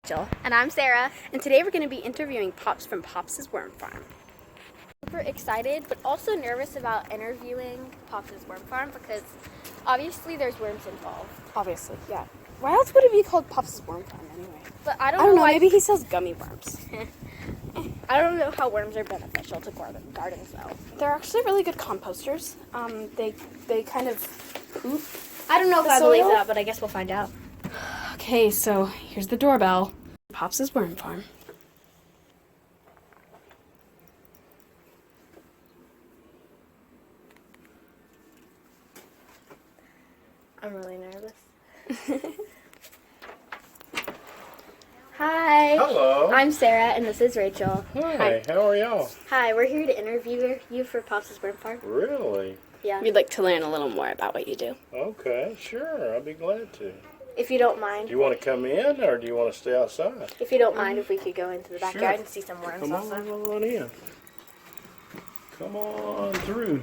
Jill. And I'm Sarah. And today we're going to be interviewing Pops from Pops' Worm Farm. Super excited, but also nervous about interviewing Pops' Worm Farm because obviously there's worms involved. Obviously, yeah. Why else would it be called Pops' Worm Farm anyway? But I don't know, why... maybe he sells gummy worms. I don't know how worms are beneficial to gardens though. They're actually really good composters. They kind of poop. I don't know if I soil? believe that, but I guess we'll find out. Okay, so here's the doorbell. Pops' Worm Farm. I'm really nervous. Hi. Hello. I'm Sarah, and this is Rachel. Hi, how are y'all? Hi, we're here to interview you for Pops' Worm Farm. Really? Yeah. We'd like to learn a little more about what you do. Okay, sure, I'll be glad to. If you don't mind. Do you want to come in or do you want to stay outside? If you don't mind, if we could go into the backyard Sure. and see some worms Come also. on in. Come on through.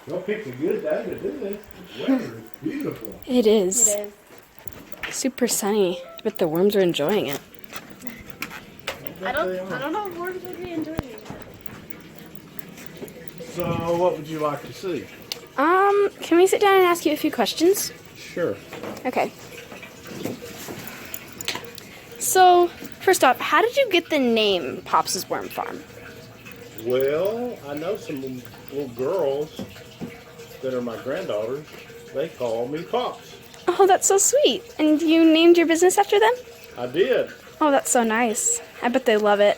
Y'all picked a good day to do this. The weather is beautiful. It is. It is. Super sunny, but the worms are enjoying it. I don't know if worms would be enjoying it. So, what would you like to see? Can we sit down and ask you a few questions? Sure. Okay. So, first off, how did you get the name Pops' Worm Farm? Well, I know some little girls that are my granddaughters. They call me Pops. Oh, that's so sweet. And you named your business after them? I did. Oh, that's so nice. I bet they love it.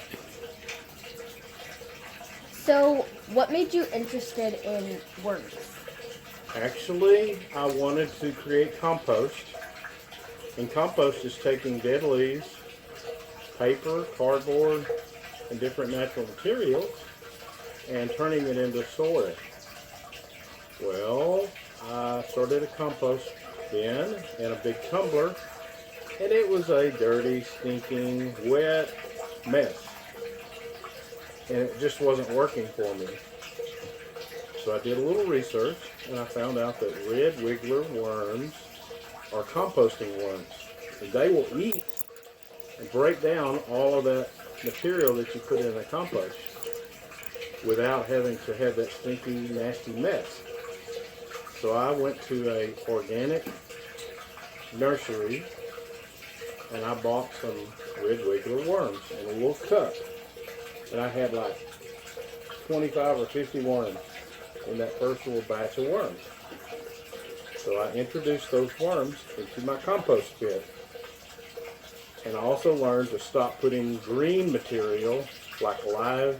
So, what made you interested in worms? Actually, I wanted to create compost. And compost is taking dead leaves, paper, cardboard, and different natural materials and turning it into soil. Well, I started a compost bin in a big tumbler, and it was a dirty, stinking, wet mess. And it just wasn't working for me. So I did a little research, and I found out that red wiggler worms are composting worms. And they will eat and break down all of that material that you put in the compost without having to have that stinky, nasty mess. So I went to a organic nursery, and I bought some red wiggler worms in a little cup. And I had like 25 or 50 worms in that first little batch of worms. So I introduced those worms into my compost pit. And I also learned to stop putting green material like live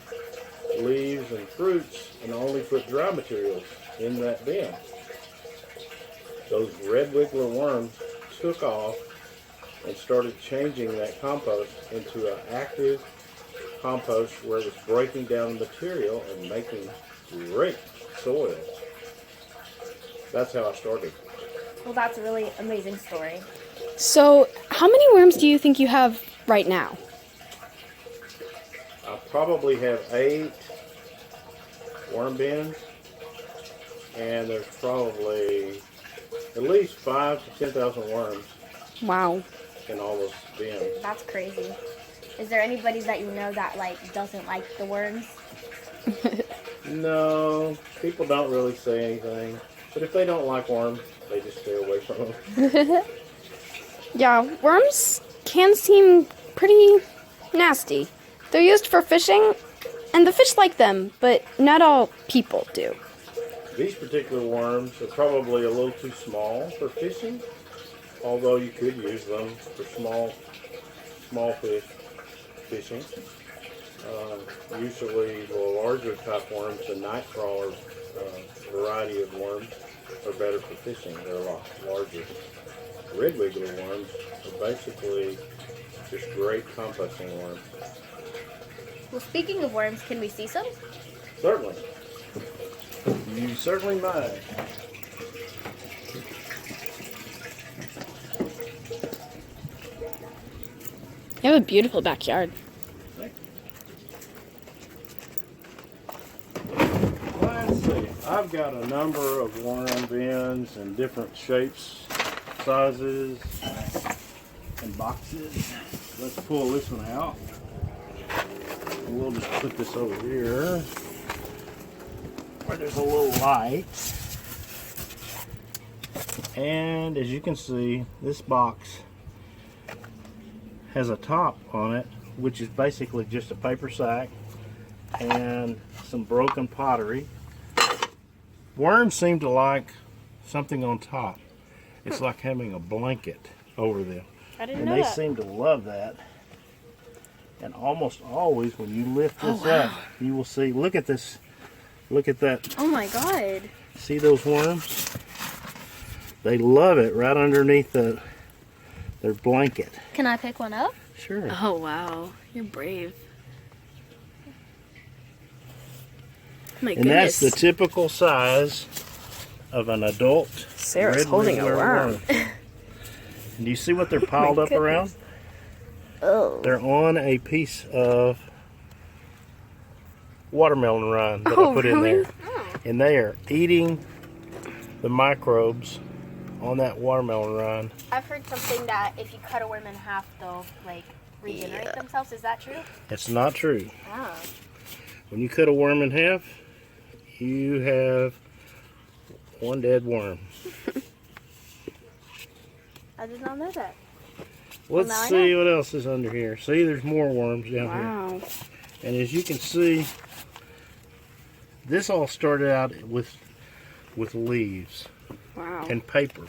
leaves and fruits and only put dry materials in that bin. Those red wiggler worms took off and started changing that compost into an active compost where it was breaking down the material and making great soil. That's how I started. Well, that's a really amazing story. So, how many worms do you think you have right now? I probably have 8 worm bins, and there's probably at least 5,000 to 10,000 worms Wow. in all those bins. That's crazy. Is there anybody that you know that doesn't like the worms? No, people don't really say anything, but if they don't like worms, they just stay away from them. Yeah, worms can seem pretty nasty. They're used for fishing, and the fish like them, but not all people do. These particular worms are probably a little too small for fishing, although you could use them for small fish fishing. Usually the larger type worms, the night crawler variety of worms, are better for fishing. They're a lot larger. Red wiggler worms are basically just great composting worms. Well, speaking of worms, can we see some? Certainly. You certainly might. You have a beautiful backyard. Let's see. I've I've got a number of worm bins in different shapes, sizes, and boxes. Let's pull this one out. And we'll just put this over here where there's a little light. And as you can see, this box has a top on it, which is basically just a paper sack and some broken pottery. Worms seem to like something on top. It's like having a blanket over them. I didn't And know they that. seem to love that. And almost always when you lift this up, you will see, look at this, look at that. Oh my god. See those worms? They love it right underneath their blanket. Can I pick one up? Sure. Oh, wow. You're brave. My And goodness. that's the typical size of an adult Sarah's red holding a ringworm. worm. And do you see what they're piled up around? Oh. They're on a piece of watermelon rind that I put in there. And they are eating the microbes on that watermelon rind. I've heard something that if you cut a worm in half, they'll like regenerate themselves. Is that true? It's not true. Oh. When you cut a worm in half, you have one dead worm. I did not know that. Let's now I see what else is under here. See, there's more worms down here. Wow. And as you can see, this all started out with leaves Wow. and paper.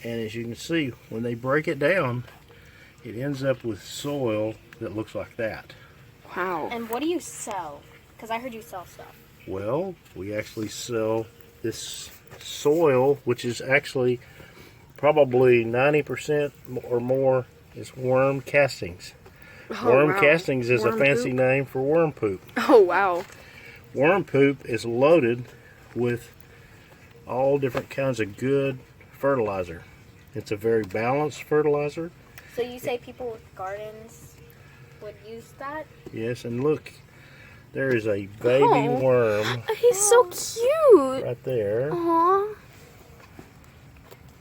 And as you can see, when they break it down, it ends up with soil that looks like that. Wow. And what do you sell? Because I heard you sell stuff. Well, we actually sell this soil, which is actually probably 90% or more is worm castings. Worm wow. castings is Worm a fancy poop? name for worm poop. Oh, wow. Worm poop is loaded with all different kinds of good fertilizer. It's a very balanced fertilizer. So you say people with gardens would use that? Yes, and look, there is a baby Oh. worm He's so cute. right there. Aw.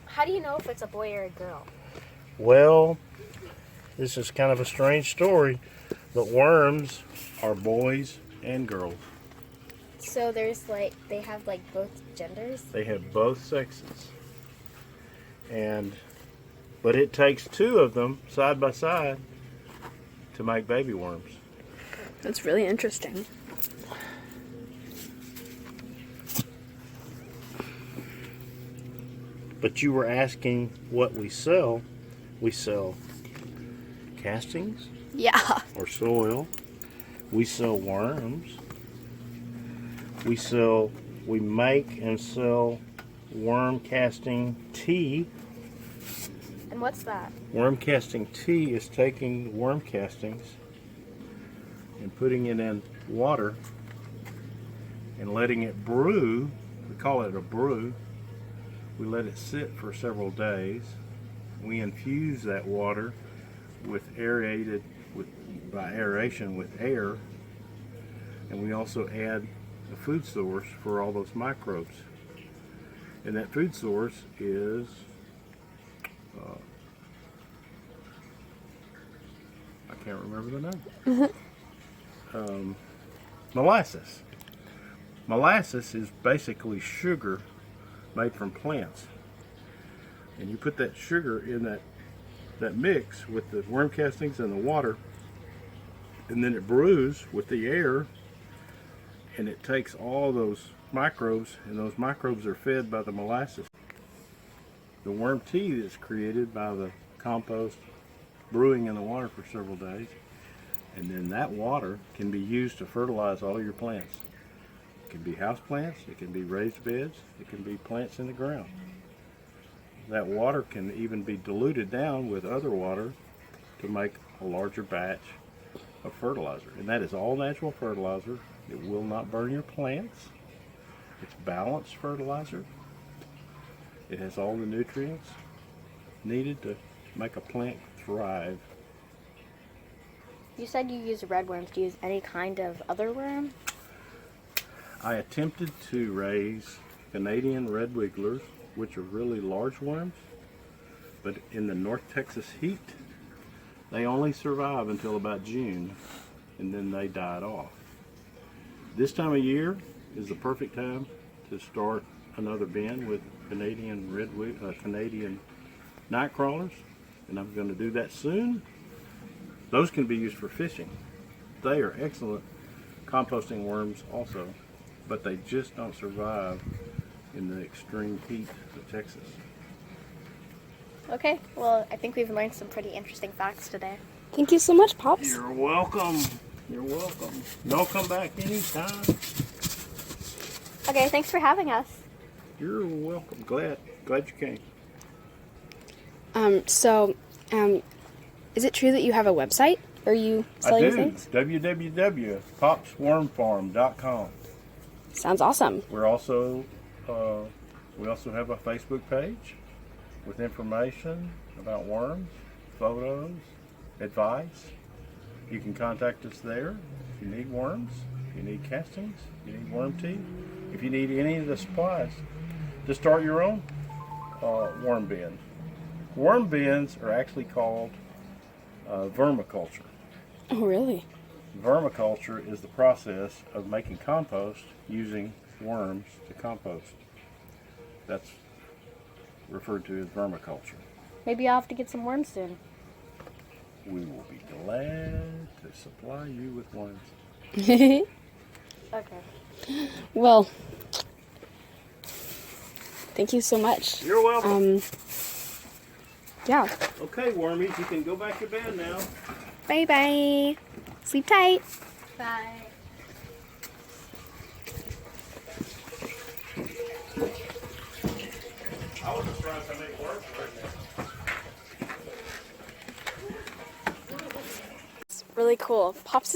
How do you know if it's a boy or a girl? Well, this is kind of a strange story, but worms are boys and girls. So there's like, they have like both genders? They have both sexes. But it takes two of them side by side to make baby worms. That's really interesting. But you were asking what we sell. We sell castings Yeah. or soil. We sell worms. We make and sell worm casting tea. And what's that? Worm casting tea is taking worm castings and putting it in water and letting it brew. We call it a brew. We let it sit for several days. We infuse that water with by aeration with air, and we also add a food source for all those microbes. And that food source is I can't remember the name. Molasses. Molasses is basically sugar made from plants. And you put that sugar in that mix with the worm castings and the water, and then it brews with the air, and it takes all those microbes, and those microbes are fed by the molasses. The worm tea is created by the compost brewing in the water for several days, and then that water can be used to fertilize all your plants. It can be house plants, it can be raised beds, it can be plants in the ground. That water can even be diluted down with other water to make a larger batch of fertilizer. And that is all natural fertilizer. It will not burn your plants. It's balanced fertilizer. It has all the nutrients needed to make a plant thrive. You said you use red worms. Do you use any kind of other worm? I attempted to raise Canadian red wigglers, which are really large worms, but in the North Texas heat, they only survive until about June, and then they died off. This time of year is the perfect time to start another bin with Canadian Canadian night crawlers, and I'm going to do that soon. Those can be used for fishing. They are excellent composting worms also, but they just don't survive in the extreme heat of Texas. Okay, well, I think we've learned some pretty interesting facts today. Thank you so much, Pops. You're welcome. You're welcome. Y'all come back anytime. Okay, thanks for having us. You're welcome. Glad you came. Is it true that you have a website? Are you selling I do. things? www.popswormfarm.com. Sounds awesome. We also have a Facebook page with information about worms, photos, advice. You can contact us there if you need worms, if you need castings, if you need worm teeth, if you need any of the supplies to start your own worm bin. Worm bins are actually called vermiculture. Oh, really? Vermiculture is the process of making compost using worms to compost. That's referred to as vermiculture. Maybe I'll have to get some worms soon. We will be glad to supply you with worms. Okay. Well, thank you so much. You're welcome. Yeah. Okay, wormies, you can go back to bed now. Bye-bye. Sleep tight. Bye. I was surprised I made worms right now. It's really cool. Pops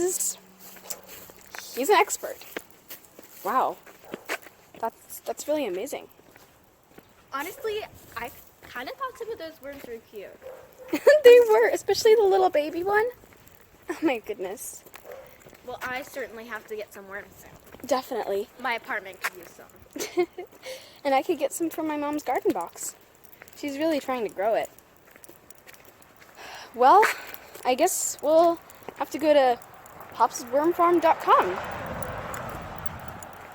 he's an expert. Wow. That's really amazing. Honestly, I kind of thought some of those worms were cute. They were, especially the little baby one. Oh my goodness. Well, I certainly have to get some worms soon. Definitely. My apartment could use some. And I could get some from my mom's garden box. She's really trying to grow it. Well, I guess we'll have to go to popswormfarm.com.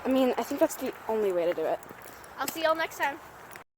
I mean, I think that's the only way to do it. I'll see y'all next time.